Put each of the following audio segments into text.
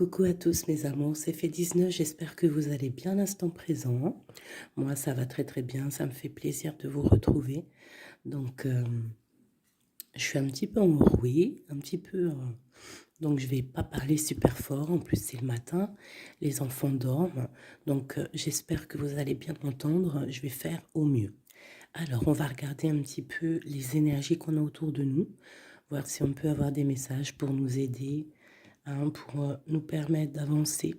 Coucou à tous mes amours, c'est Fait19, j'espère que vous allez bien à l'instant présent. Moi ça va très très bien, ça me fait plaisir de vous retrouver. Donc je suis un petit peu enrouée, un petit peu... donc je vais pas parler super fort, en plus c'est le matin, les enfants dorment. Donc j'espère que vous allez bien m'entendre, je vais faire au mieux. Alors on va regarder un petit peu les énergies qu'on a autour de nous, voir si on peut avoir des messages pour nous aider, hein, pour nous permettre d'avancer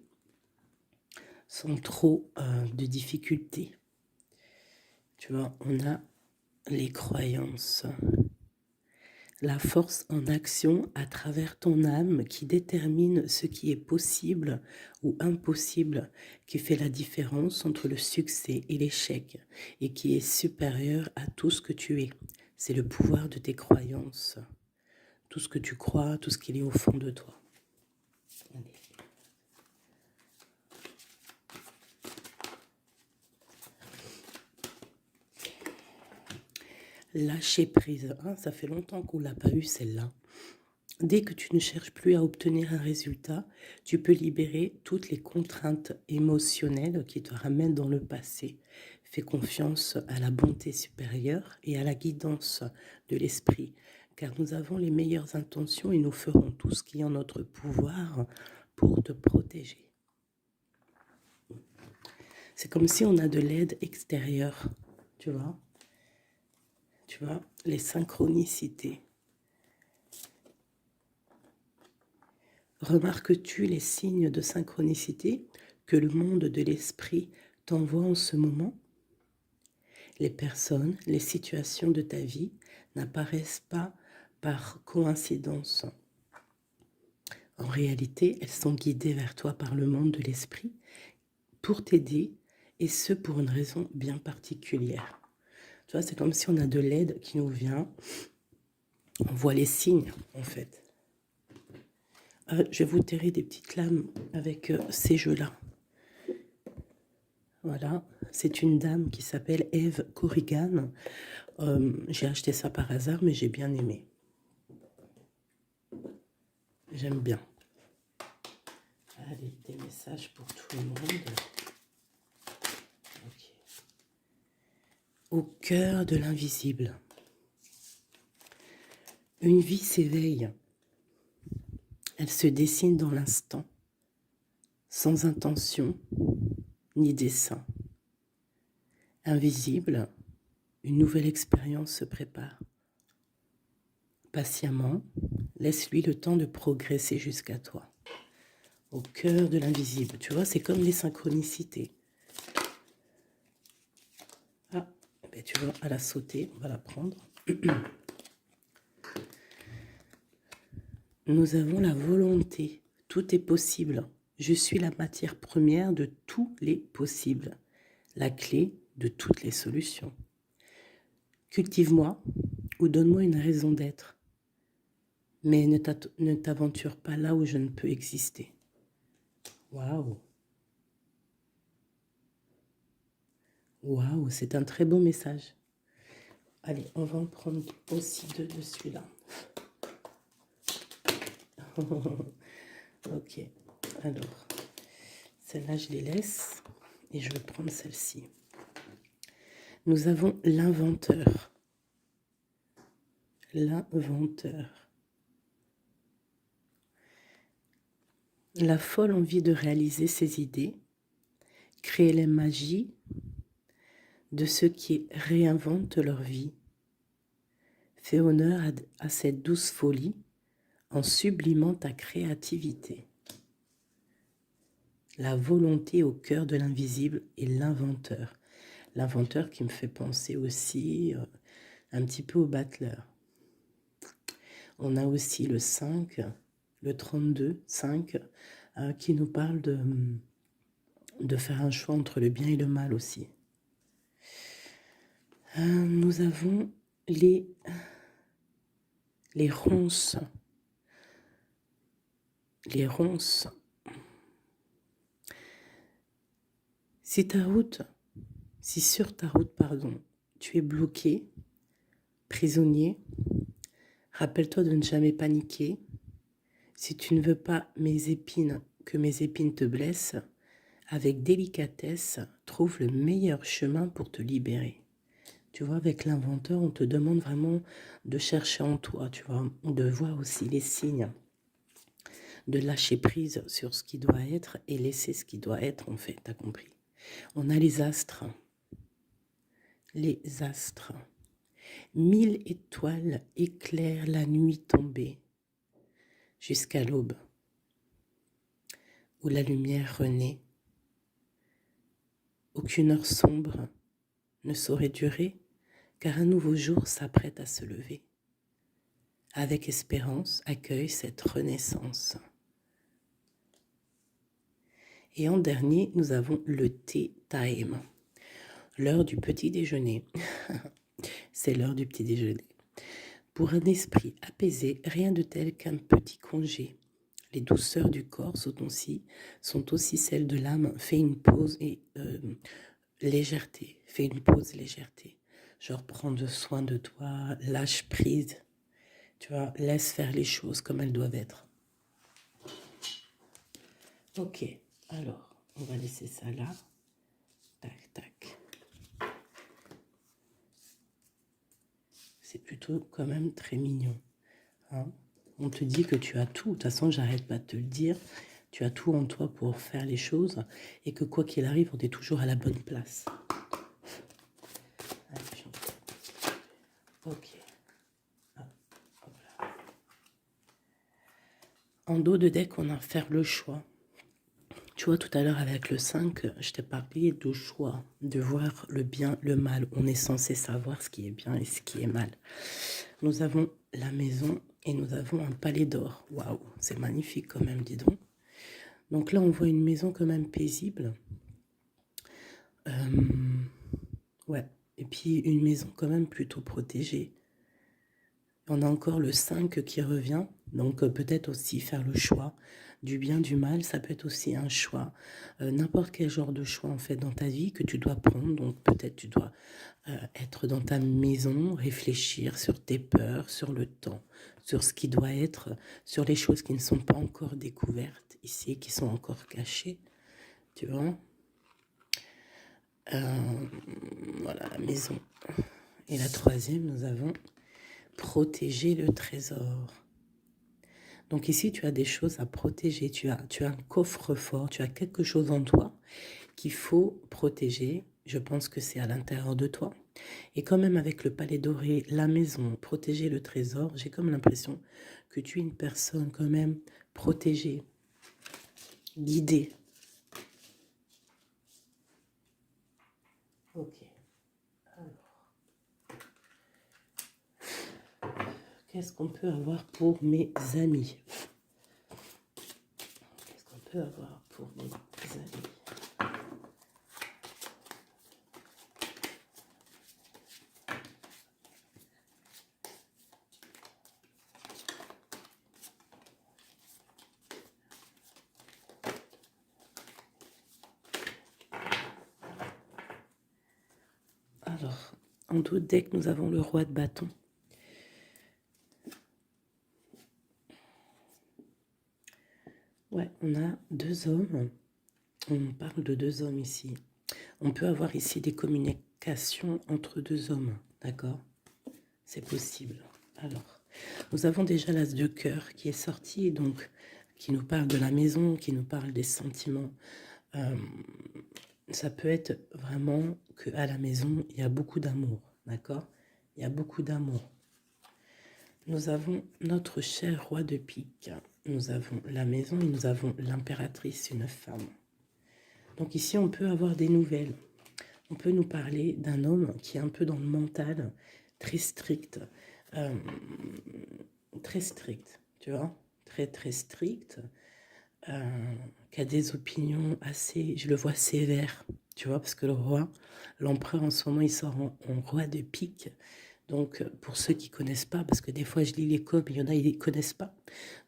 sans trop de difficultés. Tu vois, on a les croyances. La force en action à travers ton âme qui détermine ce qui est possible ou impossible, qui fait la différence entre le succès et l'échec et qui est supérieur à tout ce que tu es. C'est le pouvoir de tes croyances. Tout ce que tu crois, tout ce qu'il est au fond de toi. Allez. Lâcher prise. Ah, ça fait longtemps qu'on ne l'a pas eu celle-là. Dès que tu ne cherches plus à obtenir un résultat, tu peux libérer toutes les contraintes émotionnelles qui te ramènent dans le passé. Fais confiance à la bonté supérieure et à la guidance de l'esprit, car nous avons les meilleures intentions et nous ferons tout ce qui est en notre pouvoir pour te protéger. C'est comme si on a de l'aide extérieure, tu vois. Tu vois, les synchronicités. Remarques-tu les signes de synchronicité que le monde de l'esprit t'envoie en ce moment? Les personnes, les situations de ta vie n'apparaissent pas par coïncidence. En réalité, elles sont guidées vers toi par le monde de l'esprit pour t'aider, et ce pour une raison bien particulière. Tu vois, c'est comme si on a de l'aide qui nous vient. On voit les signes, en fait. Je vais vous terrer des petites lames avec ces jeux-là. Voilà, c'est une dame qui s'appelle Eve Corrigan. J'ai acheté ça par hasard, mais j'ai bien aimé. J'aime bien. Allez, des messages pour tout le monde. Okay. Au cœur de l'invisible. Une vie s'éveille. Elle se dessine dans l'instant, sans intention ni dessein. Invisible, une nouvelle expérience se prépare. Patiemment, laisse-lui le temps de progresser jusqu'à toi. Au cœur de l'invisible, tu vois, c'est comme les synchronicités. Ah, ben tu vois, elle a sauté, on va la prendre. Nous avons la volonté, tout est possible. Je suis la matière première de tous les possibles, la clé de toutes les solutions. Cultive-moi ou donne-moi une raison d'être, mais ne t'aventure pas là où je ne peux exister. Waouh! Waouh, c'est un très beau message. Allez, on va en prendre aussi deux de celui-là. Ok, alors, celle-là, je les laisse et je vais prendre celle-ci. Nous avons l'inventeur. L'inventeur. La folle envie de réaliser ses idées, créer la magie de ceux qui réinventent leur vie. Fais honneur à cette douce folie en sublimant ta créativité. La volonté au cœur de l'invisible et l'inventeur. L'inventeur qui me fait penser aussi un petit peu au battleur. On a aussi le 5, le 32, 5, qui nous parle de faire un choix entre le bien et le mal aussi. Nous avons les ronces. Les ronces. Si sur ta route, tu es bloqué, prisonnier, rappelle-toi de ne jamais paniquer. Si tu ne veux pas mes épines, que mes épines te blessent, avec délicatesse, trouve le meilleur chemin pour te libérer. Tu vois, avec l'inventeur, on te demande vraiment de chercher en toi, tu vois, de voir aussi les signes, de lâcher prise sur ce qui doit être et laisser ce qui doit être, en fait, t'as compris. On a les astres. Les astres. 1000 étoiles éclairent la nuit tombée jusqu'à l'aube, où la lumière renaît. Aucune heure sombre ne saurait durer, car un nouveau jour s'apprête à se lever. Avec espérance, accueille cette renaissance. Et en dernier, nous avons le tea time, l'heure du petit déjeuner. C'est l'heure du petit déjeuner. Pour un esprit apaisé, rien de tel qu'un petit congé. Les douceurs du corps sont aussi celles de l'âme. Fais une pause et légèreté. Fais une pause légèreté. Genre prendre soin de toi, lâche prise. Tu vois, laisse faire les choses comme elles doivent être. Ok, alors, on va laisser ça là. Tac, tac. C'est plutôt quand même très mignon. Hein, on te dit que tu as tout. De toute façon, j'arrête pas de te le dire. Tu as tout en toi pour faire les choses. Et que quoi qu'il arrive, on est toujours à la bonne place. Ok. En dos de deck, on a à faire le choix. Tu vois, tout à l'heure avec le 5, je t'ai parlé de choix, de voir le bien, le mal. On est censé savoir ce qui est bien et ce qui est mal. Nous avons la maison et nous avons un palais d'or. Waouh, c'est magnifique quand même, dis donc. Donc là, on voit une maison quand même paisible. Ouais, et puis une maison quand même plutôt protégée. On a encore le 5 qui revient, donc peut-être aussi faire le choix du bien, du mal, ça peut être aussi un choix. N'importe quel genre de choix en fait dans ta vie que tu dois prendre, donc peut-être tu dois être dans ta maison, réfléchir sur tes peurs, sur le temps, sur ce qui doit être, sur les choses qui ne sont pas encore découvertes ici, qui sont encore cachées, tu vois. Voilà la maison. Et la troisième, nous avons protéger le trésor. Donc ici, tu as des choses à protéger. Tu as un coffre-fort, tu as quelque chose en toi qu'il faut protéger. Je pense que c'est à l'intérieur de toi. Et quand même avec le palais doré, la maison, protéger le trésor, j'ai comme l'impression que tu es une personne quand même protégée, guidée. Ok. Qu'est-ce qu'on peut avoir pour mes amis? Qu'est-ce qu'on peut avoir pour mes amis? Alors, en dos de deck, nous avons le roi de bâton. Ouais, on a deux hommes. On parle de deux hommes ici. On peut avoir ici des communications entre deux hommes, d'accord? C'est possible. Alors, nous avons déjà l'as de cœur qui est sorti, donc qui nous parle de la maison, qui nous parle des sentiments. Ça peut être vraiment qu'à la maison, il y a beaucoup d'amour, d'accord? Il y a beaucoup d'amour. Nous avons notre cher roi de pique. Nous avons la maison et nous avons l'impératrice, une femme. Donc ici, on peut avoir des nouvelles. On peut nous parler d'un homme qui est un peu dans le mental, très strict, tu vois, très très strict, qui a des opinions assez, je le vois sévère, tu vois, parce que le roi, l'empereur en ce moment, il sort en roi de pique. Donc, pour ceux qui ne connaissent pas, parce que des fois je lis les codes, il y en a, ils ne connaissent pas.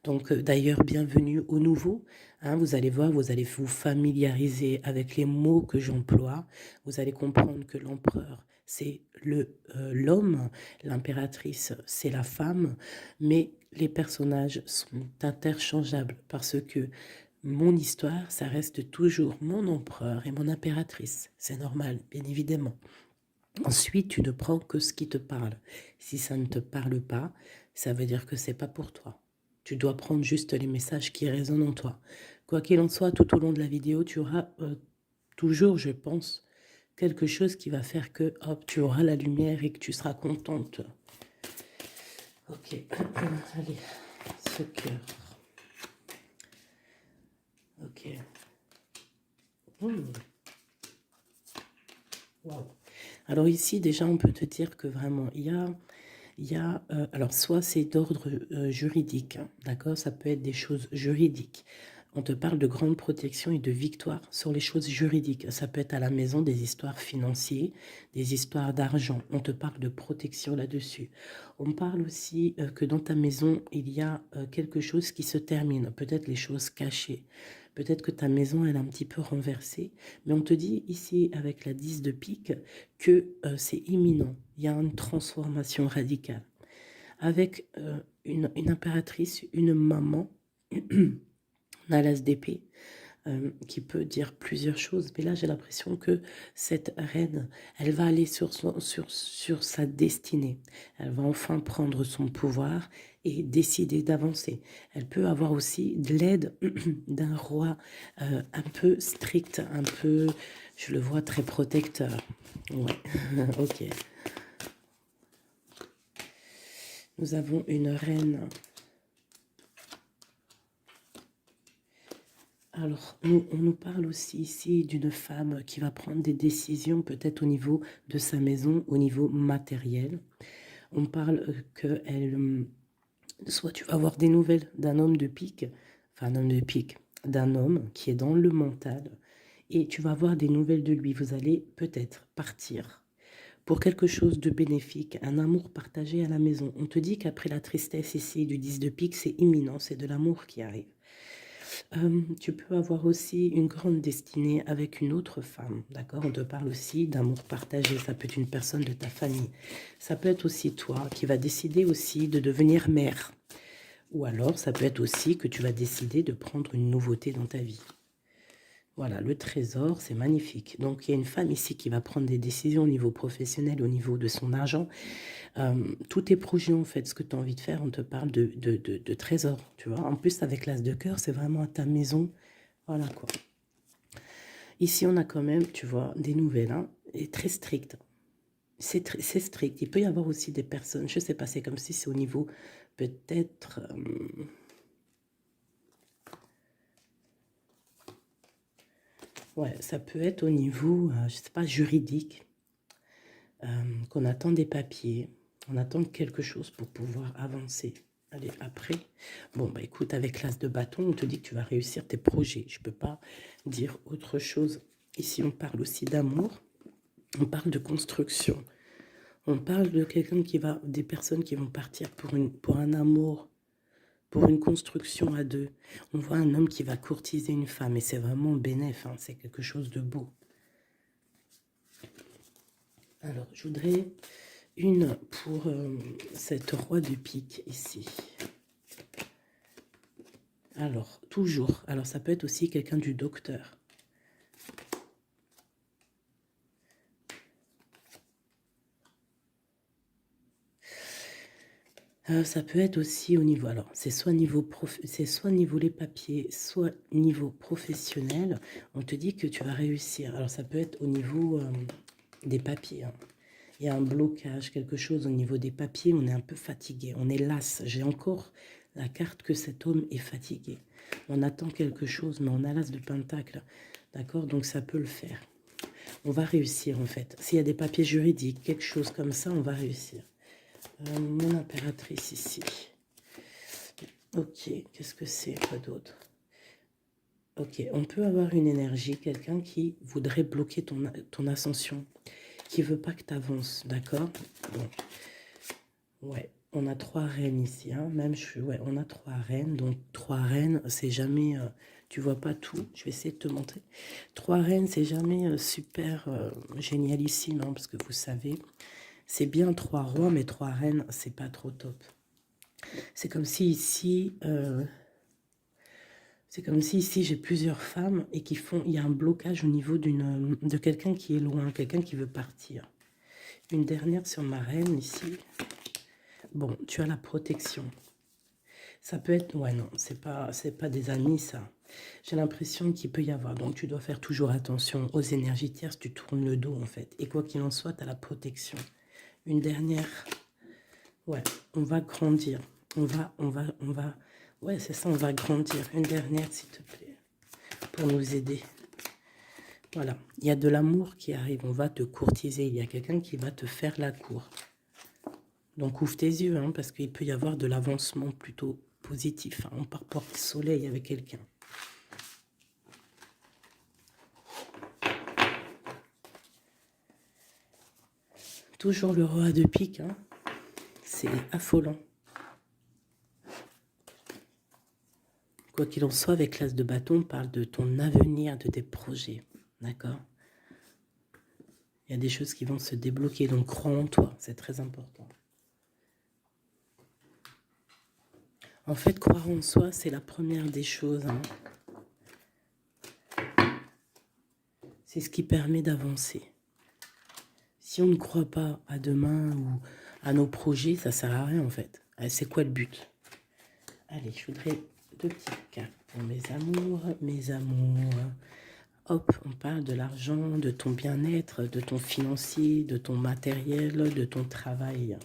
Donc, d'ailleurs, bienvenue aux nouveaux. Hein, vous allez voir, vous allez vous familiariser avec les mots que j'emploie. Vous allez comprendre que l'empereur, c'est l'homme, l'impératrice, c'est la femme, mais les personnages sont interchangeables parce que mon histoire, ça reste toujours mon empereur et mon impératrice. C'est normal, bien évidemment. Ensuite, tu ne prends que ce qui te parle. Si ça ne te parle pas, ça veut dire que c'est pas pour toi. Tu dois prendre juste les messages qui résonnent en toi. Quoi qu'il en soit, tout au long de la vidéo, tu auras toujours, je pense, quelque chose qui va faire que, hop, tu auras la lumière et que tu seras contente. Ok, allez, ce cœur. Ok. Wow. Alors ici, déjà, on peut te dire que vraiment, alors soit c'est d'ordre juridique, hein, d'accord? Ça peut être des choses juridiques. On te parle de grande protection et de victoire sur les choses juridiques. Ça peut être à la maison des histoires financières, des histoires d'argent. On te parle de protection là-dessus. On parle aussi que dans ta maison, il y a quelque chose qui se termine. Peut-être les choses cachées. Peut-être que ta maison, elle est un petit peu renversée. Mais on te dit ici, avec la 10 de pique, que c'est imminent. Il y a une transformation radicale. Avec une impératrice, une maman, on a l'as d'épée, qui peut dire plusieurs choses. Mais là, j'ai l'impression que cette reine, elle va aller sur sa destinée. Elle va enfin prendre son pouvoir et décider d'avancer. Elle peut avoir aussi de l'aide d'un roi un peu strict, un peu, je le vois, très protecteur. Ouais, ok. Nous avons une reine. Alors, on nous parle aussi ici d'une femme qui va prendre des décisions peut-être au niveau de sa maison, au niveau matériel. On parle qu'elle, soit tu vas avoir des nouvelles d'un homme de pique, enfin un homme de pique, d'un homme qui est dans le mental, et tu vas avoir des nouvelles de lui. Vous allez peut-être partir pour quelque chose de bénéfique, un amour partagé à la maison. On te dit qu'après la tristesse ici du 10 de pique, c'est imminent, c'est de l'amour qui arrive. Tu peux avoir aussi une grande destinée avec une autre femme, d'accord? On te parle aussi d'amour partagé, ça peut être une personne de ta famille. Ça peut être aussi toi qui vas décider aussi de devenir mère. Ou alors, ça peut être aussi que tu vas décider de prendre une nouveauté dans ta vie. Voilà, le trésor, c'est magnifique. Donc, il y a une femme ici qui va prendre des décisions au niveau professionnel, au niveau de son argent. Tous tes projets, en fait, ce que tu as envie de faire, on te parle de trésor, tu vois. En plus, avec l'as de cœur, c'est vraiment à ta maison. Voilà, quoi. Ici, on a quand même, tu vois, des nouvelles, hein, et très strictes. C'est strict. Il peut y avoir aussi des personnes, je sais pas, c'est comme si c'est au niveau, peut-être... ouais, ça peut être au niveau, je sais pas, juridique, qu'on attend des papiers, on attend quelque chose pour pouvoir avancer. Allez, après, bon, bah écoute, avec l'as de bâton, on te dit que tu vas réussir tes projets. Je peux pas dire autre chose. Ici, on parle aussi d'amour, on parle de construction. On parle de quelqu'un qui va, des personnes qui vont partir pour un amour, pour une construction à deux. On voit un homme qui va courtiser une femme et c'est vraiment bénéf, hein, c'est quelque chose de beau. Alors, je voudrais une pour cette roi de pique ici. Alors, toujours. Alors, ça peut être aussi quelqu'un du docteur. Ça peut être aussi au niveau, alors c'est soit niveau les papiers, soit niveau professionnel. On te dit que tu vas réussir. Alors ça peut être au niveau des papiers, hein. Il y a un blocage, quelque chose au niveau des papiers. On est un peu fatigué, on est las. J'ai encore la carte que cet homme est fatigué. On attend quelque chose, mais on a l'as de pentacle, d'accord? Donc ça peut le faire. On va réussir en fait. S'il y a des papiers juridiques, quelque chose comme ça, on va réussir. Mon impératrice ici. Ok, qu'est-ce que c'est, quoi d'autre? Ok, on peut avoir une énergie, quelqu'un qui voudrait bloquer ton ascension, qui veut pas que tu avances, d'accord? Bon. Ouais, on a 3 reines ici, hein. Même ouais, on a 3 reines, donc 3 reines, c'est jamais, tu vois pas tout, je vais essayer de te montrer. 3 reines, c'est jamais super génialissime, hein, parce que vous savez, c'est bien 3 rois, mais 3 reines, c'est pas trop top. C'est comme si ici, C'est comme si ici j'ai plusieurs femmes et il y a un blocage au niveau de quelqu'un qui est loin, quelqu'un qui veut partir. Une dernière sur ma reine ici. Bon, tu as la protection. Ça peut être... Ouais, non, c'est pas des amis, ça. J'ai l'impression qu'il peut y avoir... Donc, tu dois faire toujours attention aux énergies tierces. Tu tournes le dos, en fait. Et quoi qu'il en soit, tu as la protection. Une dernière... Ouais, on va grandir. On va... Ouais, c'est ça, on va grandir. Une dernière, s'il te plaît, pour nous aider. Voilà, il y a de l'amour qui arrive. On va te courtiser. Il y a quelqu'un qui va te faire la cour. Donc, ouvre tes yeux, hein, parce qu'il peut y avoir de l'avancement plutôt positif. Hein. On part porte-soleil avec quelqu'un. Toujours le roi de pique. Hein. C'est affolant. Quoi qu'il en soit, avec l'as de bâton, on parle de ton avenir, de tes projets. D'accord? Il y a des choses qui vont se débloquer. Donc, crois en toi. C'est très important. En fait, croire en soi, c'est la première des choses. Hein. C'est ce qui permet d'avancer. Si on ne croit pas à demain ou à nos projets, ça ne sert à rien en fait. C'est quoi le but? Allez, je voudrais 2 petites cartes pour mes amours, mes amours. Hop, on parle de l'argent, de ton bien-être, de ton financier, de ton matériel, de ton travail.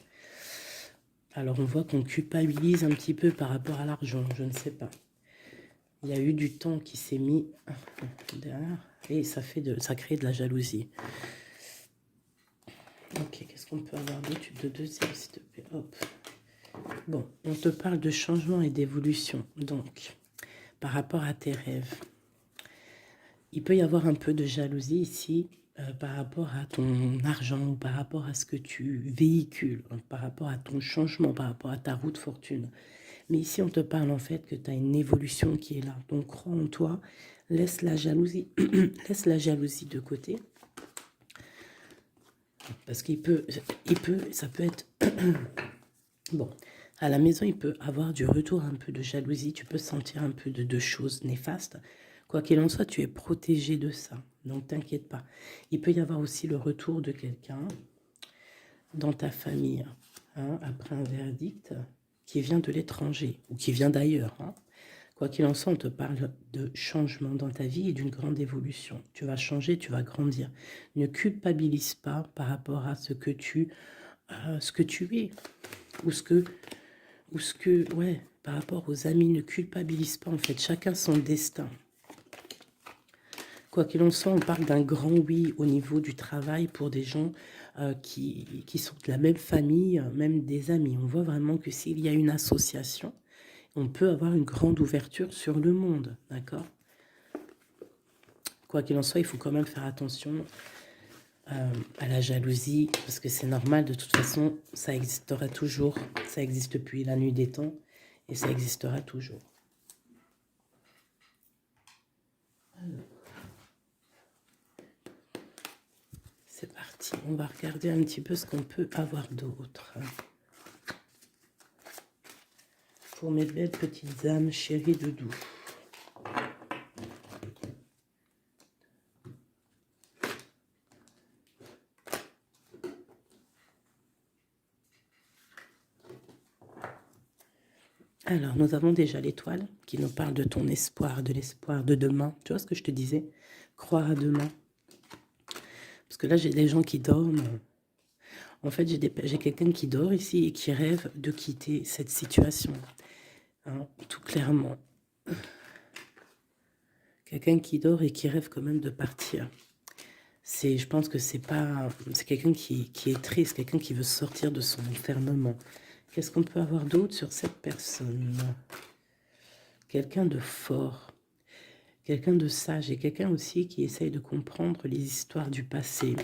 Alors on voit qu'on culpabilise un petit peu par rapport à l'argent, je ne sais pas. Il y a eu du temps qui s'est mis derrière et ça crée de la jalousie. Ok, qu'est-ce qu'on peut avoir d'études de deuxième, s'il te plaît? Hop. Bon, on te parle de changement et d'évolution. Donc, par rapport à tes rêves, il peut y avoir un peu de jalousie ici par rapport à ton argent ou par rapport à ce que tu véhicules, par rapport à ton changement, par rapport à ta route fortune. Mais ici, on te parle en fait que tu as une évolution qui est là. Donc, crois en toi, laisse la jalousie, laisse la jalousie de côté. Parce ça peut être... Bon, à la maison, il peut avoir du retour un peu de jalousie. Tu peux sentir un peu de choses néfastes. Quoi qu'il en soit, tu es protégé de ça. Donc, t'inquiète pas. Il peut y avoir aussi le retour de quelqu'un dans ta famille, hein, après un verdict qui vient de l'étranger ou qui vient d'ailleurs. Hein. Quoi qu'il en soit, on te parle de changement dans ta vie et d'une grande évolution. Tu vas changer, tu vas grandir. Ne culpabilise pas par rapport à ce que tu es ouais, par rapport aux amis, ne culpabilise pas en fait. Chacun son destin. Quoi qu'il en soit, on parle d'un grand oui au niveau du travail pour des gens qui sont de la même famille, même des amis. On voit vraiment que s'il y a une association, on peut avoir une grande ouverture sur le monde, d'accord? Quoi qu'il en soit, il faut quand même faire attention à la jalousie, parce que c'est normal, de toute façon, ça existera toujours. Ça existe depuis la nuit des temps, et ça existera toujours. Alors. C'est parti, on va regarder un petit peu ce qu'on peut avoir d'autre. Pour mes belles petites âmes chéries doudou. Alors, nous avons déjà l'étoile qui nous parle de ton espoir, de l'espoir de demain. Tu vois ce que je te disais? Croire à demain. Parce que là, j'ai des gens qui dorment. En fait, j'ai quelqu'un qui dort ici et qui rêve de quitter cette situation. Hein, tout clairement. Quelqu'un qui dort et qui rêve quand même de partir. Je pense que c'est quelqu'un qui est triste, quelqu'un qui veut sortir de son enfermement. Qu'est-ce qu'on peut avoir d'autre sur cette personne? Quelqu'un de fort, quelqu'un de sage et quelqu'un aussi qui essaye de comprendre les histoires du passé.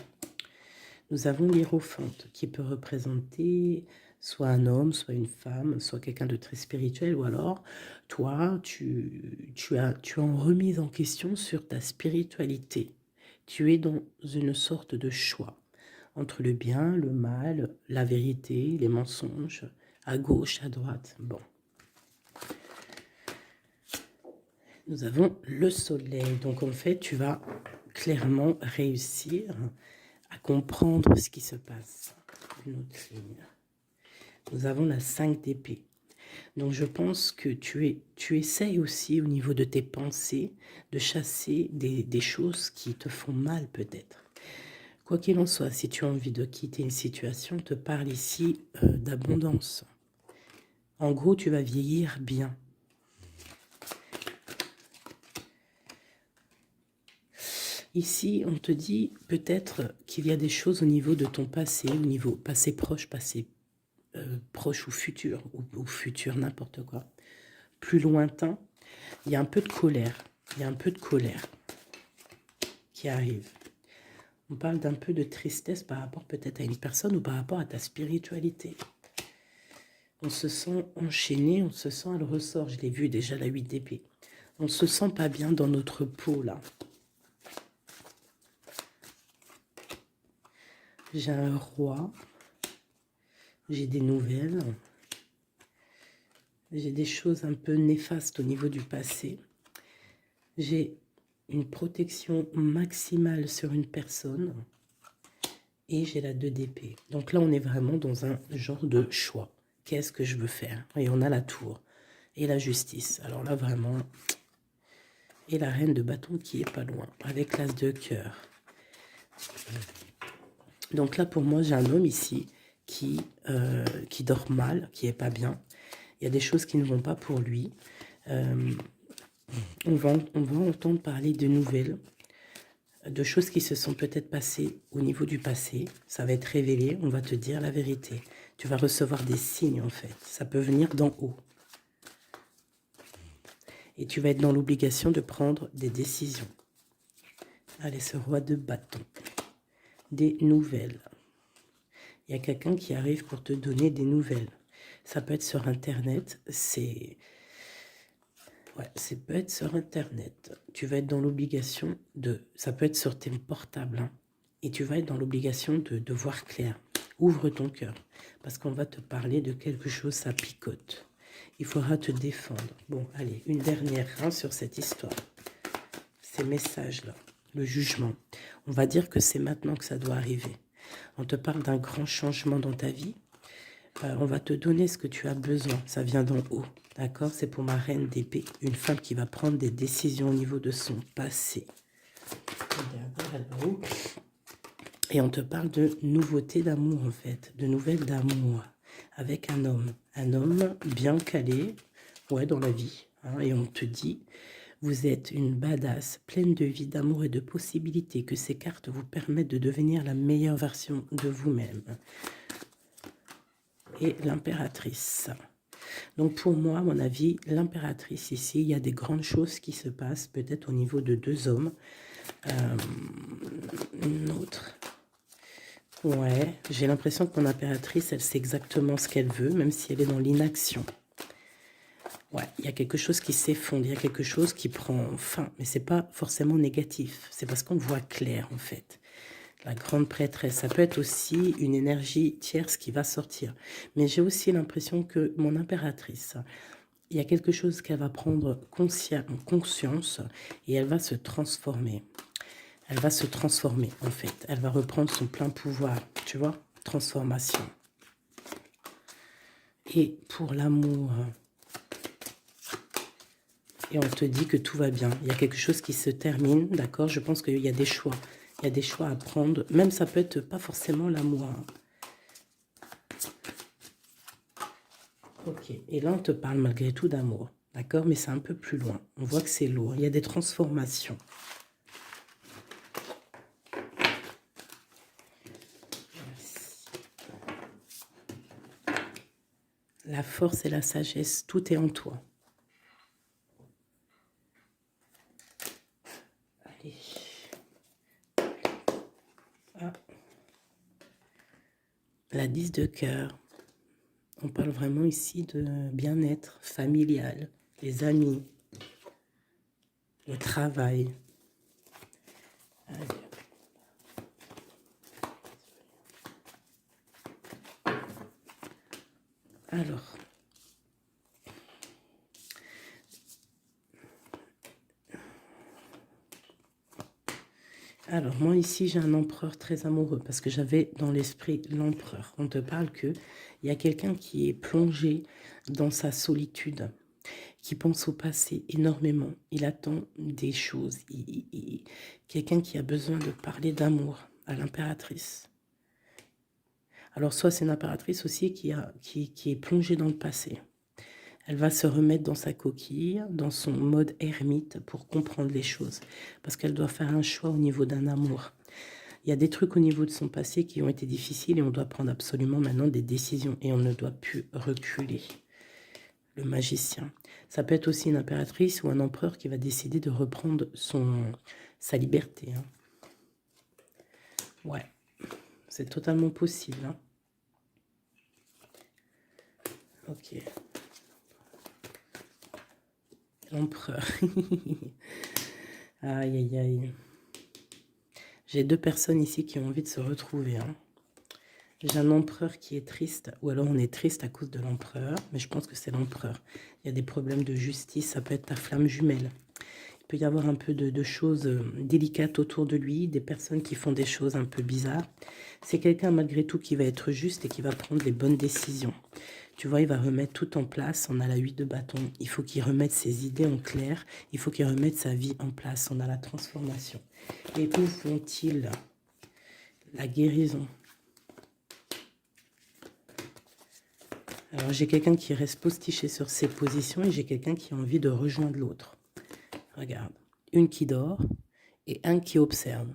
Nous avons l'Hiérophante qui peut représenter soit un homme, soit une femme, soit quelqu'un de très spirituel, ou alors toi, tu es en remise en question sur ta spiritualité. Tu es dans une sorte de choix entre le bien, le mal, la vérité, les mensonges, à gauche, à droite. Bon. Nous avons le soleil. Donc, en fait, tu vas clairement réussir à comprendre ce qui se passe. Une autre ligne. Nous avons la 5 d'épée. Donc, je pense que tu essayes aussi, au niveau de tes pensées, de chasser des choses qui te font mal, peut-être. Quoi qu'il en soit, si tu as envie de quitter une situation, on te parle ici d'abondance. En gros, tu vas vieillir bien. Ici, on te dit peut-être qu'il y a des choses au niveau de ton passé, au niveau passé proche, passé proche ou futur, n'importe quoi. Plus lointain, il y a un peu de colère. Il y a un peu de colère qui arrive. On parle d'un peu de tristesse par rapport peut-être à une personne ou par rapport à ta spiritualité. On se sent enchaîné, on se sent, elle ressort, je l'ai vu déjà, la 8 d'épée. On se sent pas bien dans notre peau, là. J'ai un roi. J'ai des nouvelles. J'ai des choses un peu néfastes au niveau du passé. J'ai une protection maximale sur une personne. Et j'ai la 2 d'épée. Donc là, on est vraiment dans un genre de choix. Qu'est-ce que je veux faire? Et on a la tour. Et la justice. Alors là, vraiment... Et la reine de bâton qui est pas loin. Avec l'as de cœur. Donc là, pour moi, j'ai un homme ici qui dort mal, qui est pas bien. Il y a des choses qui ne vont pas pour lui. On va entendre parler de nouvelles, de choses qui se sont peut-être passées au niveau du passé. Ça va être révélé, on va te dire la vérité. Tu vas recevoir des signes, en fait. Ça peut venir d'en haut. Et tu vas être dans l'obligation de prendre des décisions. Allez, ce roi de bâton. Des nouvelles. Il y a quelqu'un qui arrive pour te donner des nouvelles. Ça peut être sur Internet, ouais, ça peut être sur Internet. Tu vas être dans l'obligation de... Ça peut être sur tes portables. Hein, et tu vas être dans l'obligation de voir clair. Ouvre ton cœur. Parce qu'on va te parler de quelque chose, ça picote. Il faudra te défendre. Bon, allez, une dernière hein, sur cette histoire. Ces messages-là. Le jugement. On va dire que c'est maintenant que ça doit arriver. On te parle d'un grand changement dans ta vie. On va te donner ce que tu as besoin. Ça vient d'en haut. D'accord? C'est pour ma reine d'épée. Une femme qui va prendre des décisions au niveau de son passé. Et on te parle de nouveautés d'amour, en fait. De nouvelles d'amour. Avec un homme. Un homme bien calé. Ouais, dans la vie. Hein, et on te dit... Vous êtes une badass, pleine de vie, d'amour et de possibilités, que ces cartes vous permettent de devenir la meilleure version de vous-même. Et l'impératrice. Donc pour moi, à mon avis, l'impératrice ici, il y a des grandes choses qui se passent, peut-être au niveau de 2 hommes. Une autre. Ouais, j'ai l'impression que mon impératrice, elle sait exactement ce qu'elle veut, même si elle est dans l'inaction. Ouais, il y a quelque chose qui s'effondre, il y a quelque chose qui prend fin, mais c'est pas forcément négatif. C'est parce qu'on voit clair, en fait. La grande prêtresse, ça peut être aussi une énergie tierce qui va sortir. Mais j'ai aussi l'impression que mon impératrice, il y a quelque chose qu'elle va prendre conscience et elle va se transformer. Elle va se transformer, en fait. Elle va reprendre son plein pouvoir, tu vois, transformation. Et pour l'amour... Et on te dit que tout va bien. Il y a quelque chose qui se termine, d'accord? Je pense qu'il y a des choix. Il y a des choix à prendre. Même ça peut être pas forcément l'amour. Hein. Ok. Et là, on te parle malgré tout d'amour. D'accord? Mais c'est un peu plus loin. On voit que c'est lourd. Il y a des transformations. Merci. La force et la sagesse, tout est en toi. Allez. Ah. La 10 de cœur. On parle vraiment ici de bien-être familial, les amis, le travail. Allez. Alors, Alors, moi, ici, j'ai un empereur très amoureux parce que j'avais dans l'esprit l'empereur. On te parle qu'il y a quelqu'un qui est plongé dans sa solitude, qui pense au passé énormément. Il attend des choses. Quelqu'un qui a besoin de parler d'amour à l'impératrice. Alors, soit c'est une impératrice aussi qui est plongée dans le passé. Elle va se remettre dans sa coquille, dans son mode ermite pour comprendre les choses. Parce qu'elle doit faire un choix au niveau d'un amour. Il y a des trucs au niveau de son passé qui ont été difficiles et on doit prendre absolument maintenant des décisions. Et on ne doit plus reculer. Le magicien. Ça peut être aussi une impératrice ou un empereur qui va décider de reprendre sa liberté. Hein. Ouais, c'est totalement possible. Hein. Ok. L'empereur. Aïe, aïe, aïe. J'ai deux personnes ici qui ont envie de se retrouver. Hein. J'ai un empereur qui est triste, ou alors on est triste à cause de l'empereur, mais je pense que c'est l'empereur. Il y a des problèmes de justice, ça peut être ta flamme jumelle. Il peut y avoir un peu de choses délicates autour de lui, des personnes qui font des choses un peu bizarres. C'est quelqu'un malgré tout qui va être juste et qui va prendre les bonnes décisions. Tu vois, il va remettre tout en place. On a la 8 de bâton. Il faut qu'il remette ses idées en clair. Il faut qu'il remette sa vie en place. On a la transformation. Et où font-ils la guérison? Alors, j'ai quelqu'un qui reste postiché sur ses positions et j'ai quelqu'un qui a envie de rejoindre l'autre. Regarde. Une qui dort et un qui observe.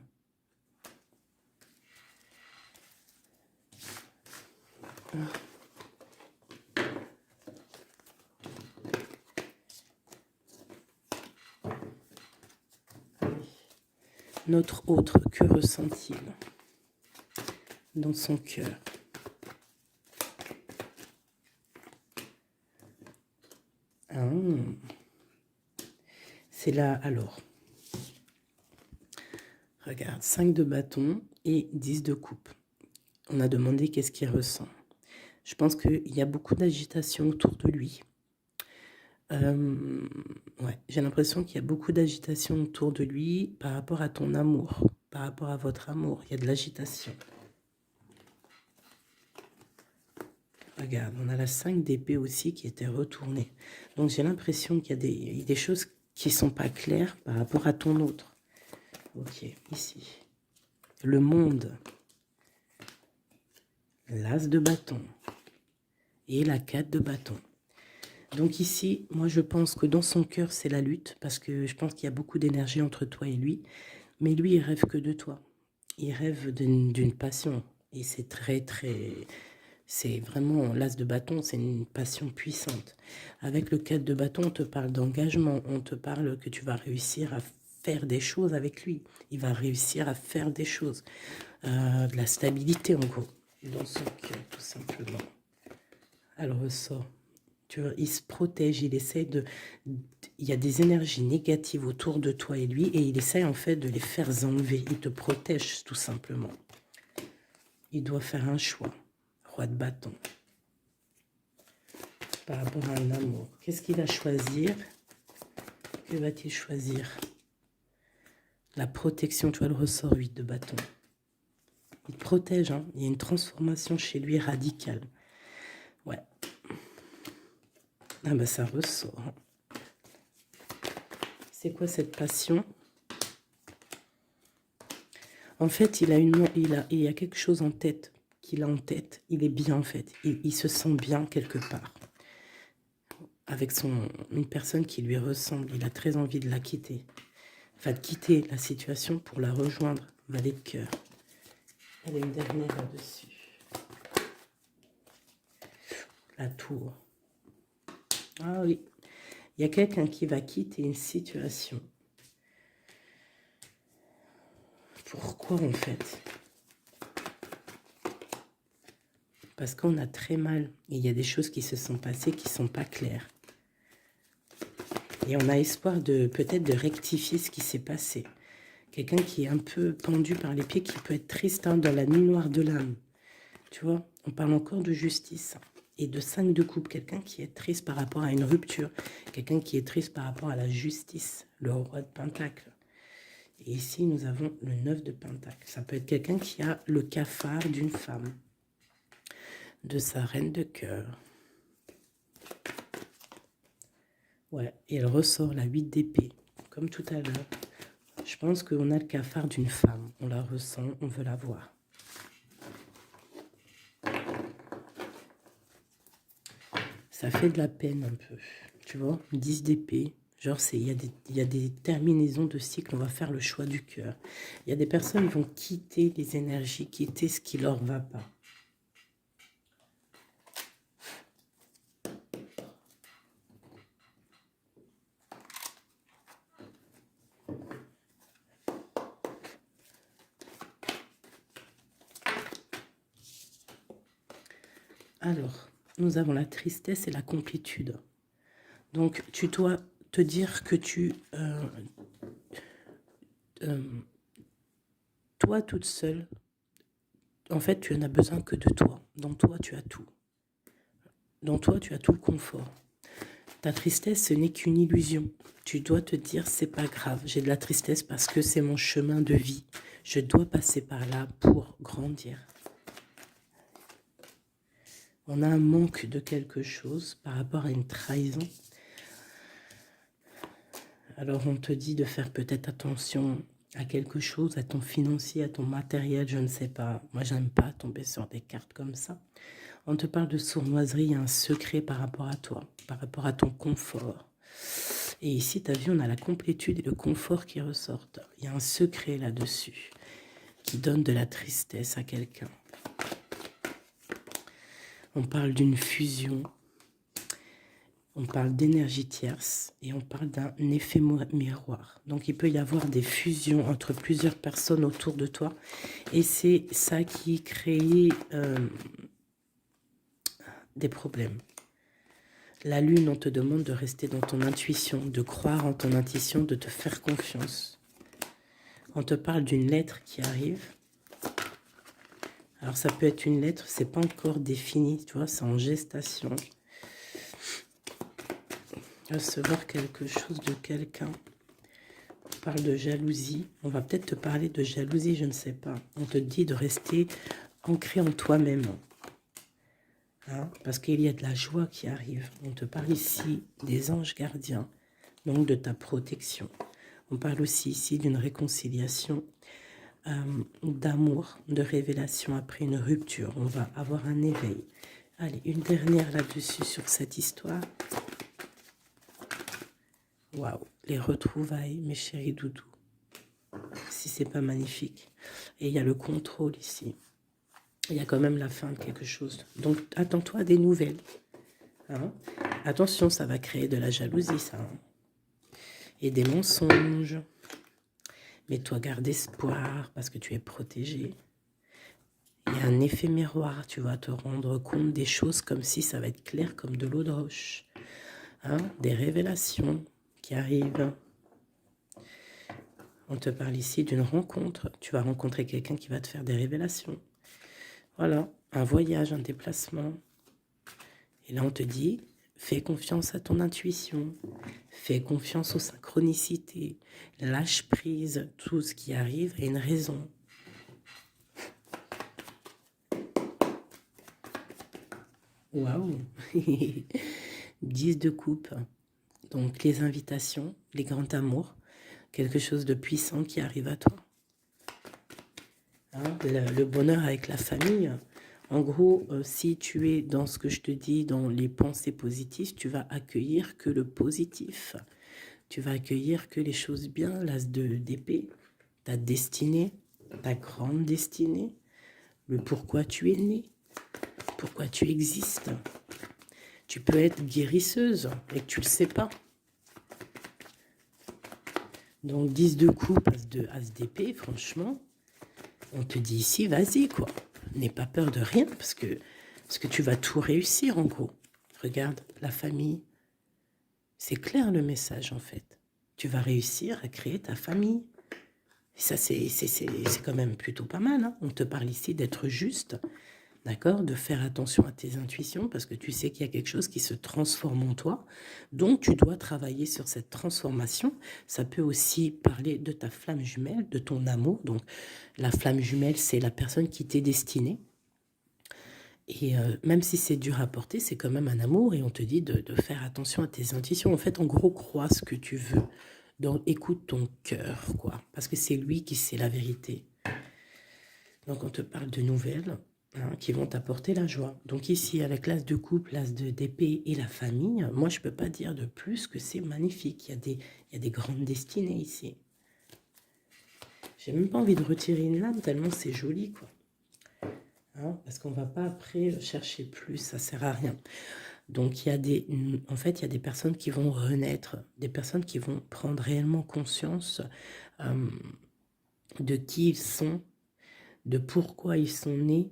Notre autre, que ressent-il dans son cœur? C'est là, alors. Regarde, 5 de bâton et 10 de coupe. On a demandé qu'est-ce qu'il ressent. Je pense qu'il y a beaucoup d'agitation autour de lui. Ouais, j'ai l'impression qu'il y a beaucoup d'agitation autour de lui par rapport à ton amour, par rapport à votre amour. Il y a de l'agitation. Regarde, on a la 5 d'épée aussi qui était retournée. Donc j'ai l'impression qu'il y a des choses qui ne sont pas claires par rapport à ton autre. Ok, ici. Le monde. L'as de bâton. Et la 4 de bâton. Donc ici, moi je pense que dans son cœur, c'est la lutte. Parce que je pense qu'il y a beaucoup d'énergie entre toi et lui. Mais lui, il rêve que de toi. Il rêve d'une passion. Et c'est c'est vraiment l'as de bâton, c'est une passion puissante. Avec le 4 de bâton, on te parle d'engagement, on te parle que tu vas réussir à faire des choses avec lui. Il va réussir à faire des choses. De la stabilité en gros, dans son cœur tout simplement. Elle ressort. Tu vois, il se protège, il essaie il y a des énergies négatives autour de toi et lui, et il essaie en fait de les faire enlever. Il te protège tout simplement. Il doit faire un choix. Roi de bâton. Par rapport à un amour. Qu'est-ce qu'il va choisir? Que va-t-il choisir? La protection, tu vois le ressort 8 de bâton. Il te protège, hein. Il y a une transformation chez lui radicale. Ouais. Ah bah ça ressort. Hein. C'est quoi cette passion? En fait, il y a quelque chose en tête, qu'il a en tête. Il est bien en fait. Il se sent bien quelque part. Avec une personne qui lui ressemble. Il a très envie de la quitter. Enfin, de quitter la situation pour la rejoindre. Valet de cœur. Elle est une dernière là-dessus. La tour. Ah oui. Il y a quelqu'un qui va quitter une situation. Pourquoi en fait? Parce qu'on a très mal. Et il y a des choses qui se sont passées qui ne sont pas claires. Et on a espoir peut-être de rectifier ce qui s'est passé. Quelqu'un qui est un peu pendu par les pieds, qui peut être triste hein, dans la nuit noire de l'âme. Tu vois, on parle encore de justice. Et de 5 de coupe, quelqu'un qui est triste par rapport à une rupture. Quelqu'un qui est triste par rapport à la justice. Le roi de Pentacle. Et ici, nous avons le 9 de Pentacle. Ça peut être quelqu'un qui a le cafard d'une femme, de sa reine de cœur. Ouais, et elle ressort la 8 d'épée, comme tout à l'heure. Je pense qu'on a le cafard d'une femme. On la ressent, on veut la voir. Ça fait de la peine un peu. Tu vois, 10 d'épée. Genre, il y a des terminaisons de cycle. On va faire le choix du cœur. Il y a des personnes qui vont quitter les énergies, quitter ce qui leur va pas. Alors, nous avons la tristesse et la complétude. Donc, tu dois te dire que toi, toute seule, en fait, tu n'as besoin que de toi. Dans toi, tu as tout. Dans toi, tu as tout le confort. Ta tristesse, ce n'est qu'une illusion. Tu dois te dire, c'est pas grave, j'ai de la tristesse parce que c'est mon chemin de vie. Je dois passer par là pour grandir. On a un manque de quelque chose par rapport à une trahison. Alors on te dit de faire peut-être attention à quelque chose, à ton financier, à ton matériel, je ne sais pas. Moi, j'aime pas tomber sur des cartes comme ça. On te parle de sournoiserie, il y a un secret par rapport à toi, par rapport à ton confort. Et ici, tu as vu, on a la complétude et le confort qui ressortent. Il y a un secret là-dessus qui donne de la tristesse à quelqu'un. On parle d'une fusion, on parle d'énergie tierce et on parle d'un effet miroir. Donc, il peut y avoir des fusions entre plusieurs personnes autour de toi. Et c'est ça qui crée des problèmes. La lune, on te demande de rester dans ton intuition, de croire en ton intuition, de te faire confiance. On te parle d'une lettre qui arrive. Alors, ça peut être une lettre, c'est pas encore défini, tu vois, c'est en gestation. Recevoir quelque chose de quelqu'un. On parle de jalousie. On va peut-être te parler de jalousie, je ne sais pas. On te dit de rester ancré en toi-même. Hein, parce qu'il y a de la joie qui arrive. On te parle ici des anges gardiens, donc de ta protection. On parle aussi ici d'une réconciliation, d'amour, de révélation après une rupture. On va avoir un éveil. Allez, une dernière là-dessus sur cette histoire. Waouh, les retrouvailles, mes chéris doudous. Si c'est pas magnifique. Et il y a le contrôle ici. Il y a quand même la fin de quelque chose. Donc, attends-toi à des nouvelles. Hein? Attention, ça va créer de la jalousie, ça. Hein? Et des mensonges. Mais toi, garde espoir parce que tu es protégé. Il y a un effet miroir. Tu vas te rendre compte des choses comme si ça va être clair comme de l'eau de roche. Hein? Des révélations qui arrivent. On te parle ici d'une rencontre. Tu vas rencontrer quelqu'un qui va te faire des révélations. Voilà, un voyage, un déplacement. Et là, on te dit, fais confiance à ton intuition. Fais confiance aux synchronicités. Lâche prise. Tout ce qui arrive a une raison. Waouh. 10 de coupe. Donc, les invitations, les grands amours. Quelque chose de puissant qui arrive à toi. Hein, le bonheur avec la famille. En gros, si tu es dans ce que je te dis, dans les pensées positives, tu vas accueillir que le positif. Tu vas accueillir que les choses bien, l'as d'épée, ta destinée, ta grande destinée, le pourquoi tu es né, pourquoi tu existes. Tu peux être guérisseuse et que tu ne le sais pas. Donc 10 de coupe, as d'épée, franchement, on te dit ici, vas-y quoi. N'aie pas peur de rien parce que tu vas tout réussir en gros. Regarde, la famille. C'est clair le message en fait. Tu vas réussir à créer ta famille. Et ça, c'est quand même plutôt pas mal. Hein. On te parle ici d'être juste. d'accord? De faire attention à tes intuitions parce que tu sais qu'il y a quelque chose qui se transforme en toi. Donc, tu dois travailler sur cette transformation. Ça peut aussi parler de ta flamme jumelle, de ton amour. Donc, la flamme jumelle, c'est la personne qui t'est destinée. Et même si c'est dur à porter, c'est quand même un amour et on te dit de faire attention à tes intuitions. En fait, en gros, crois ce que tu veux. Donc, écoute ton cœur, quoi. Parce que c'est lui qui sait la vérité. Donc, on te parle de nouvelles hein, qui vont t'apporter la joie. Donc, ici, à la classe de couple, l'as d'épée et la famille, moi, je ne peux pas dire de plus que c'est magnifique. Il y a des grandes destinées ici. J'ai même pas envie de retirer une lame tellement c'est joli, quoi. Hein, parce qu'on ne va pas après chercher plus, ça ne sert à rien. Donc, en fait, il y a des personnes qui vont renaître, des personnes qui vont prendre réellement conscience de qui ils sont, de pourquoi ils sont nés,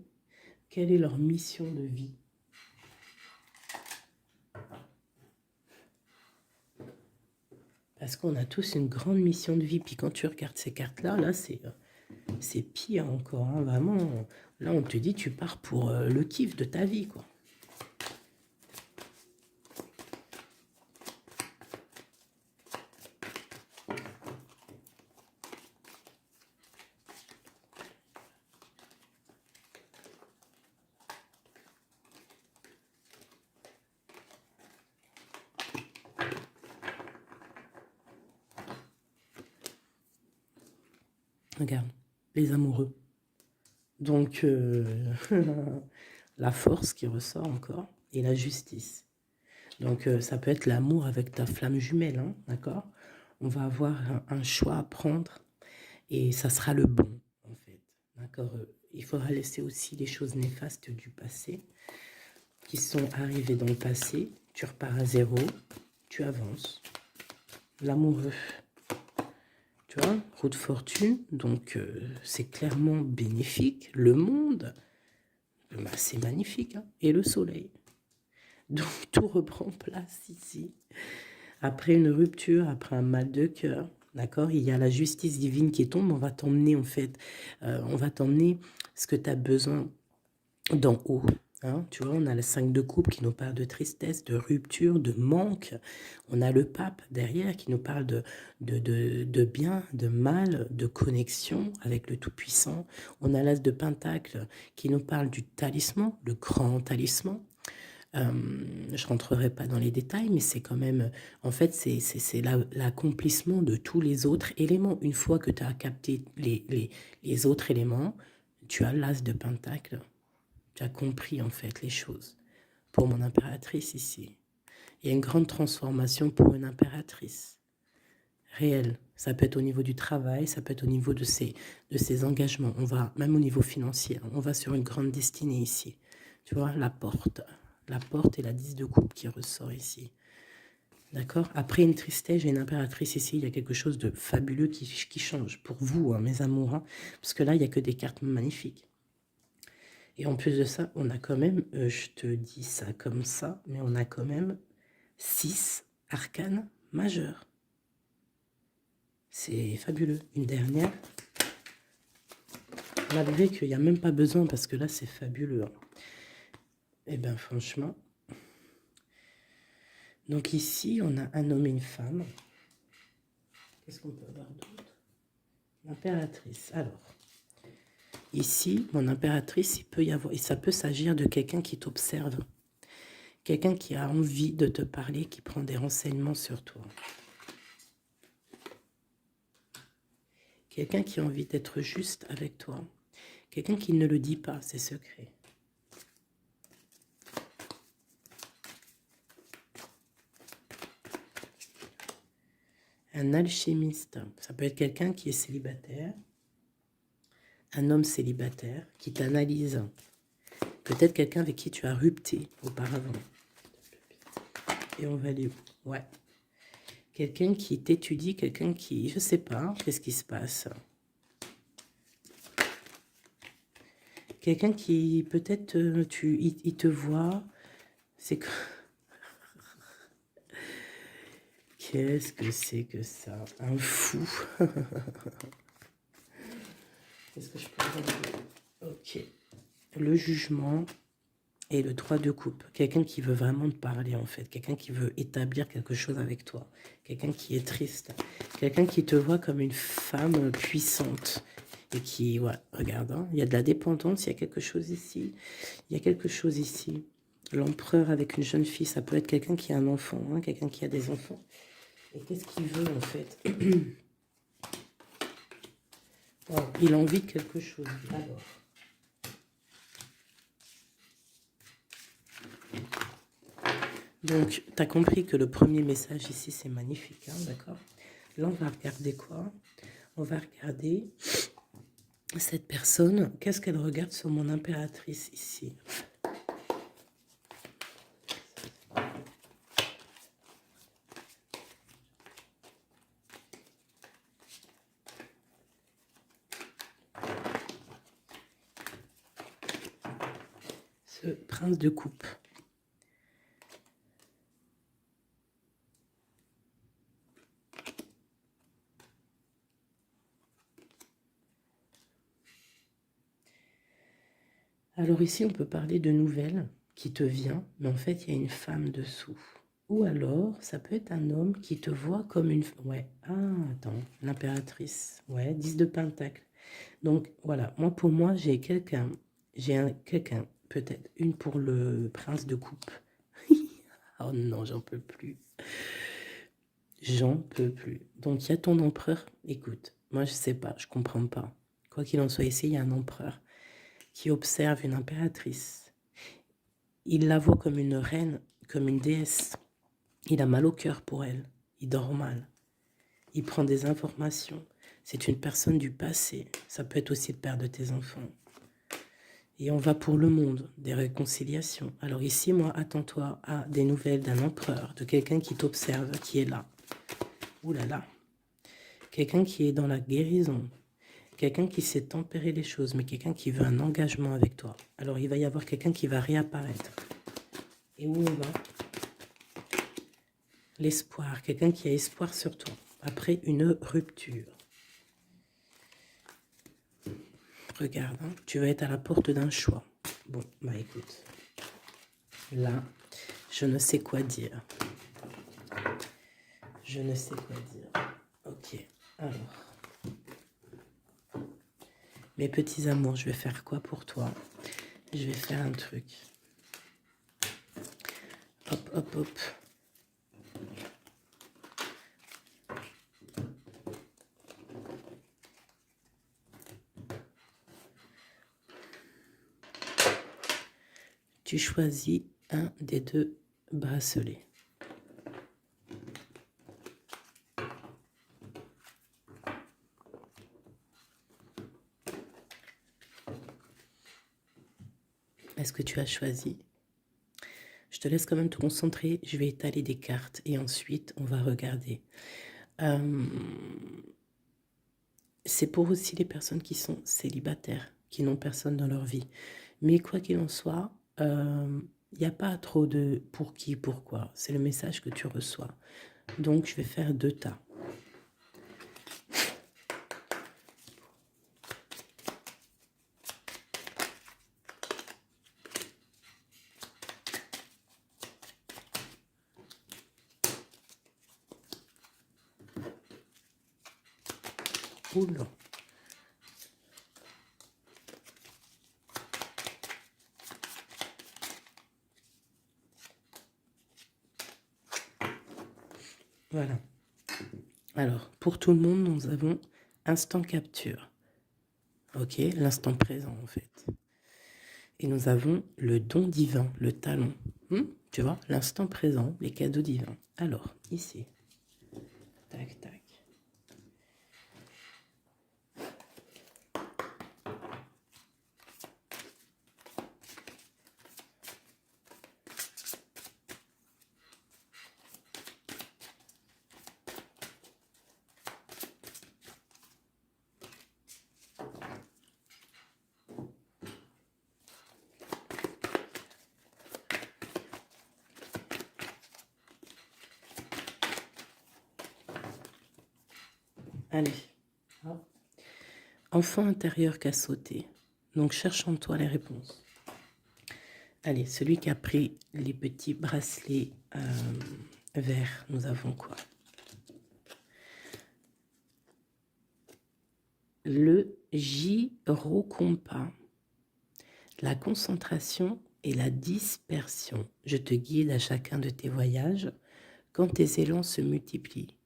quelle est leur mission de vie. Parce qu'on a tous une grande mission de vie. Puis quand tu regardes ces cartes-là, là, c'est pire encore. Hein, vraiment, là, on te dit, tu pars pour le kiff de ta vie, quoi. Regarde, les amoureux. Donc, la force qui ressort encore et la justice. Donc, ça peut être l'amour avec ta flamme jumelle, hein, d'accord? On va avoir un choix à prendre et ça sera le bon, en fait, d'accord? Il faudra laisser aussi les choses néfastes du passé qui sont arrivées dans le passé. Tu repars à zéro, tu avances. L'amoureux. Tu vois, roue de fortune, donc c'est clairement bénéfique. Le monde, bah, c'est magnifique. Hein, et le soleil. Donc tout reprend place ici. Après une rupture, après un mal de cœur, d'accord, il y a la justice divine qui tombe. On va t'emmener en fait, on va t'emmener ce que tu as besoin d'en haut. Hein, tu vois, on a le 5 de coupe qui nous parle de tristesse, de rupture, de manque. On a le pape derrière qui nous parle de bien, de mal, de connexion avec le Tout-Puissant. On a l'as de Pentacle qui nous parle du talisman, le grand talisman. Je ne rentrerai pas dans les détails, mais c'est quand même, en fait, c'est l'accomplissement de tous les autres éléments. Une fois que tu as capté les autres éléments, tu as l'as de Pentacle. Tu as compris en fait les choses. Pour mon impératrice ici, il y a une grande transformation pour une impératrice réelle. Ça peut être au niveau du travail, ça peut être au niveau de ses engagements. On va, même au niveau financier, on va sur une grande destinée ici. Tu vois, la porte et la 10 de coupe qui ressort ici. D'accord? Après une tristesse, j'ai une impératrice ici. Il y a quelque chose de fabuleux qui change pour vous, hein, mes amours. Hein, parce que là, il n'y a que des cartes magnifiques. Et en plus de ça, on a quand même, je te dis ça comme ça, mais on a quand même 6 arcanes majeurs. C'est fabuleux. Une dernière, malgré qu'il n'y a même pas besoin, parce que là, c'est fabuleux. Hein. Eh bien, franchement. Donc ici, on a un homme et une femme. Qu'est-ce qu'on peut avoir d'autre? L'impératrice. Alors, ici, mon impératrice, il peut y avoir, et ça peut s'agir de quelqu'un qui t'observe. Quelqu'un qui a envie de te parler, qui prend des renseignements sur toi. Quelqu'un qui a envie d'être juste avec toi. Quelqu'un qui ne le dit pas, ses secrets. Un alchimiste, ça peut être quelqu'un qui est célibataire. Un homme célibataire qui t'analyse. Peut-être quelqu'un avec qui tu as rupté auparavant. Et on va aller où? Ouais. Quelqu'un qui t'étudie, quelqu'un qui... Je sais pas, qu'est-ce qui se passe? Quelqu'un qui, peut-être, il te voit, c'est que... Qu'est-ce que c'est que ça? Un fou. Qu'est-ce que je peux dire? Ok. le jugement et le 3 de coupe. Quelqu'un qui veut vraiment te parler, en fait. Quelqu'un qui veut établir quelque chose avec toi. Quelqu'un qui est triste. Quelqu'un qui te voit comme une femme puissante. Et qui, ouais, regarde, hein, il y a de la dépendance, il y a quelque chose ici. Il y a quelque chose ici. L'empereur avec une jeune fille, ça peut être quelqu'un qui a un enfant, hein, quelqu'un qui a des enfants. Et qu'est-ce qu'il veut, en fait? Wow, il a envie de quelque chose. Alors. Donc, tu as compris que le premier message ici, c'est magnifique, hein, d'accord? Là, on va regarder quoi? On va regarder cette personne. Qu'est-ce qu'elle regarde sur mon impératrice ici? Ce prince de coupe. Alors ici, on peut parler de nouvelles qui te vient, mais en fait, il y a une femme dessous. Ou alors, ça peut être un homme qui te voit comme une... Ouais, ah, attends, l'impératrice. Ouais, 10 de pentacle. Donc, voilà, moi, pour moi, j'ai quelqu'un, quelqu'un, peut-être une pour le prince de coupe. Oh non, j'en peux plus. J'en peux plus. Donc, il y a ton empereur. Écoute, moi, je sais pas, je comprends pas. Quoi qu'il en soit, ici, il y a un empereur qui observe une impératrice. Il la voit comme une reine, comme une déesse. Il a mal au cœur pour elle. Il dort mal. Il prend des informations. C'est une personne du passé. Ça peut être aussi le père de tes enfants. Et on va pour le monde, des réconciliations. Alors ici, moi, attends-toi à des nouvelles d'un empereur, de quelqu'un qui t'observe, qui est là. Ouh là là. Quelqu'un qui est dans la guérison. Quelqu'un qui sait tempérer les choses, mais quelqu'un qui veut un engagement avec toi. Alors il va y avoir quelqu'un qui va réapparaître. Et où on va? L'espoir. Quelqu'un qui a espoir sur toi. Après une rupture. Regarde, hein, tu vas être à la porte d'un choix. Bon, bah écoute. Là, je ne sais quoi dire. Je ne sais quoi dire. Ok, alors. Mes petits amours, je vais faire quoi pour toi? Je vais faire un truc. Hop, hop, hop. Tu choisis un des deux bracelets. Est-ce que tu as choisi? Je te laisse quand même te concentrer. Je vais étaler des cartes et ensuite on va regarder. C'est pour aussi les personnes qui sont célibataires, qui n'ont personne dans leur vie. Mais quoi qu'il en soit, il n'y a pas trop de pour qui, pourquoi. C'est le message que tu reçois. Donc, je vais faire deux tas. Oula. Voilà. Alors, pour tout le monde, nous avons instant capture. Ok, l'instant présent en fait. Et nous avons le don divin, le talon. Tu vois, l'instant présent, les cadeaux divins. Alors, ici. Tac, tac. Allez. Enfant intérieur qui a sauté. Donc, cherche en toi les réponses. Allez, celui qui a pris les petits bracelets verts, nous avons quoi? Le gyrocompas. La concentration et la dispersion. Je te guide à chacun de tes voyages quand tes élans se multiplient.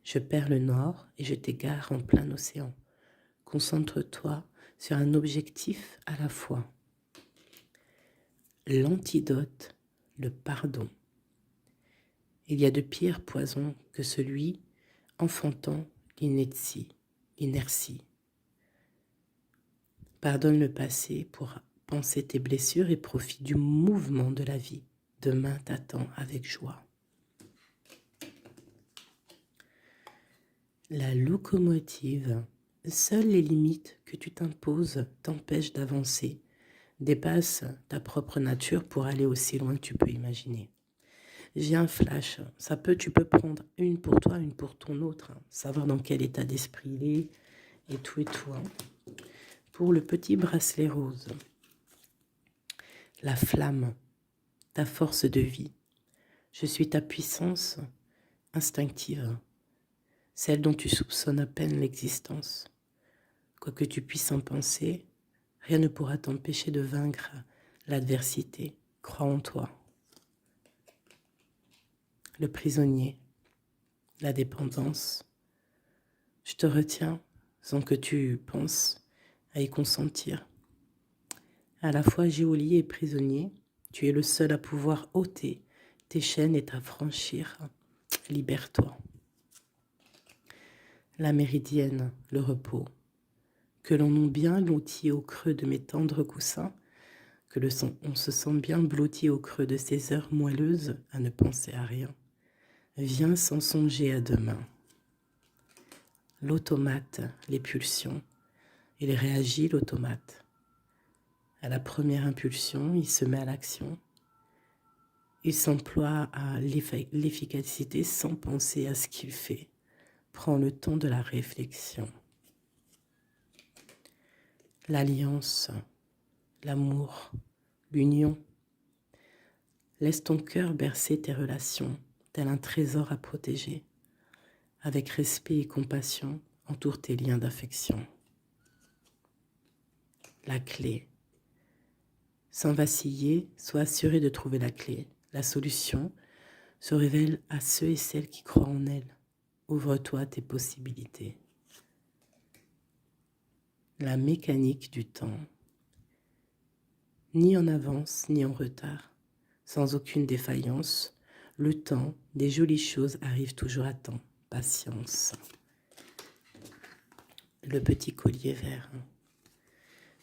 Je perds le nord et je t'égare en plein océan. Concentre-toi sur un objectif à la fois. L'antidote, le pardon. Il y a de pires poisons que celui enfantant l'inertie. Pardonne le passé pour penser tes blessures et profite du mouvement de la vie. Demain t'attend avec joie. La locomotive. Seules les limites que tu t'imposes t'empêchent d'avancer. Dépasse ta propre nature pour aller aussi loin que tu peux imaginer. J'ai un flash. Tu peux prendre une pour toi, une pour ton autre. Savoir dans quel état d'esprit il est et tout. Pour le petit bracelet rose. La flamme, ta force de vie. Je suis ta puissance instinctive, celle dont tu soupçonnes à peine l'existence. Quoi que tu puisses en penser, rien ne pourra t'empêcher de vaincre l'adversité. Crois en toi. Le prisonnier, la dépendance. Je te retiens sans que tu penses à y consentir. À la fois geôlier et prisonnier, tu es le seul à pouvoir ôter tes chaînes et t'affranchir. Libère-toi. La méridienne, le repos. Que l'on ait bien l'outil au creux de mes tendres coussins, on se sent bien blotti au creux de ces heures moelleuses à ne penser à rien. Viens sans songer à demain. L'automate, les pulsions. Il réagit, l'automate. À la première impulsion, il se met à l'action. Il s'emploie à l'efficacité sans penser à ce qu'il fait. Prends le temps de la réflexion. L'alliance, l'amour, l'union. Laisse ton cœur bercer tes relations, tel un trésor à protéger. Avec respect et compassion, entoure tes liens d'affection. La clé. Sans vaciller, sois assuré de trouver la clé. La solution se révèle à ceux et celles qui croient en elle. Ouvre-toi à tes possibilités. La mécanique du temps. Ni en avance, ni en retard. Sans aucune défaillance, le temps des jolies choses arrive toujours à temps. Patience. Le petit collier vert.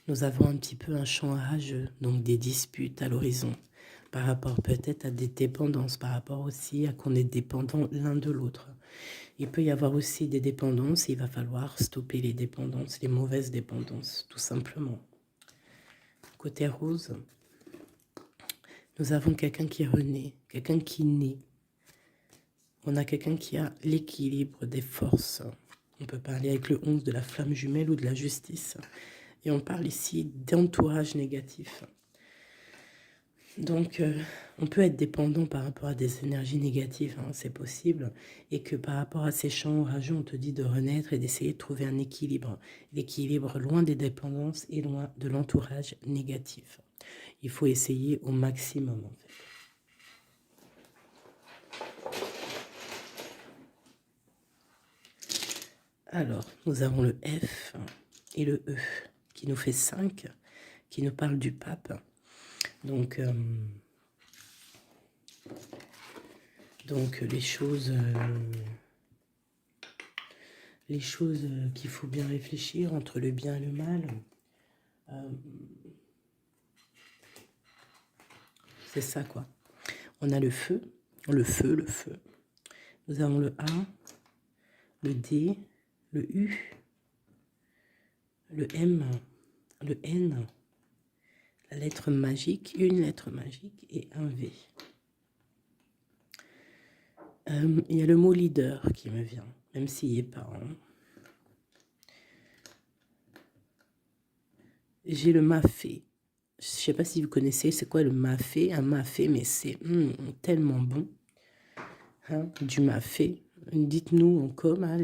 Nous avons un petit peu un champ rageux, donc des disputes à l'horizon, par rapport peut-être à des dépendances, par rapport aussi à qu'on est dépendant l'un de l'autre. Il peut y avoir aussi des dépendances, il va falloir stopper les dépendances, les mauvaises dépendances, tout simplement. Côté rose, nous avons quelqu'un qui renaît, quelqu'un qui naît. On a quelqu'un qui a l'équilibre des forces. On peut parler avec le 11 de la flamme jumelle ou de la justice. Et on parle ici d'entourage négatif. Donc, on peut être dépendant par rapport à des énergies négatives, hein, c'est possible. Et que par rapport à ces champs orageux, on te dit de renaître et d'essayer de trouver un équilibre. L'équilibre loin des dépendances et loin de l'entourage négatif. Il faut essayer au maximum, en fait. Alors, nous avons le F et le E, qui nous fait 5, qui nous parle du pape. Donc les choses qu'il faut bien réfléchir entre le bien et le mal. C'est ça, quoi. On a le feu. Nous avons le A, le D, le U, le M, le N, la lettre magique, une lettre magique et un V. Il y a le mot leader qui me vient, même s'il n'y est pas. Hein. j'ai le mafé. Je ne sais pas si vous connaissez, c'est quoi le mafé? Un mafé, mais c'est tellement bon. Hein, du mafé. Dites-nous en com, hein,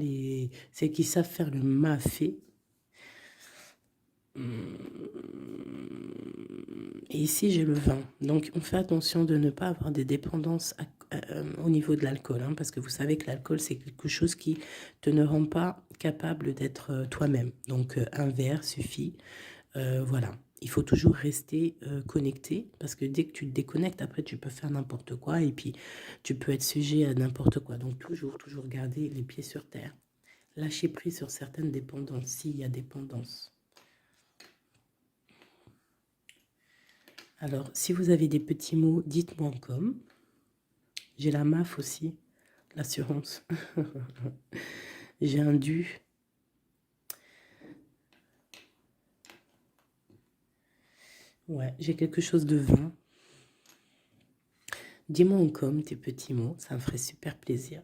ceux qui savent faire le mafé. Et ici, j'ai le vin. Donc, on fait attention de ne pas avoir des dépendances au niveau de l'alcool. Hein, parce que vous savez que l'alcool, c'est quelque chose qui te ne rend pas capable d'être toi-même. Donc, un verre suffit. Voilà. Il faut toujours rester connecté. Parce que dès que tu te déconnectes, après, tu peux faire n'importe quoi. Et puis, tu peux être sujet à n'importe quoi. Donc, toujours garder les pieds sur terre. Lâcher prise sur certaines dépendances, s'il y a dépendance. Alors, si vous avez des petits mots, dites-moi en com. J'ai la MAF aussi, l'assurance. J'ai un dû. Ouais, j'ai quelque chose de 20. Dis-moi en com tes petits mots, ça me ferait super plaisir.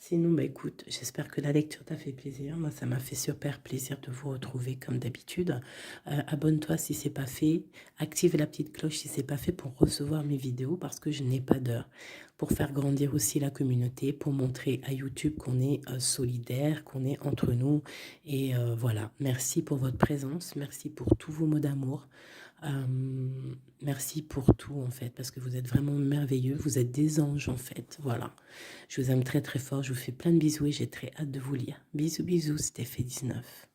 Sinon, bah écoute, j'espère que la lecture t'a fait plaisir. Moi, ça m'a fait super plaisir de vous retrouver comme d'habitude. Abonne-toi si c'est pas fait. Active la petite cloche si c'est pas fait pour recevoir mes vidéos parce que je n'ai pas d'heure. Pour faire grandir aussi la communauté, pour montrer à YouTube qu'on est solidaire, qu'on est entre nous. Et voilà, merci pour votre présence. Merci pour tous vos mots d'amour. Merci pour tout en fait, parce que vous êtes vraiment merveilleux, vous êtes des anges en fait, voilà. Je vous aime très très fort, je vous fais plein de bisous et j'ai très hâte de vous lire. Bisous bisous, c'était Fait 19.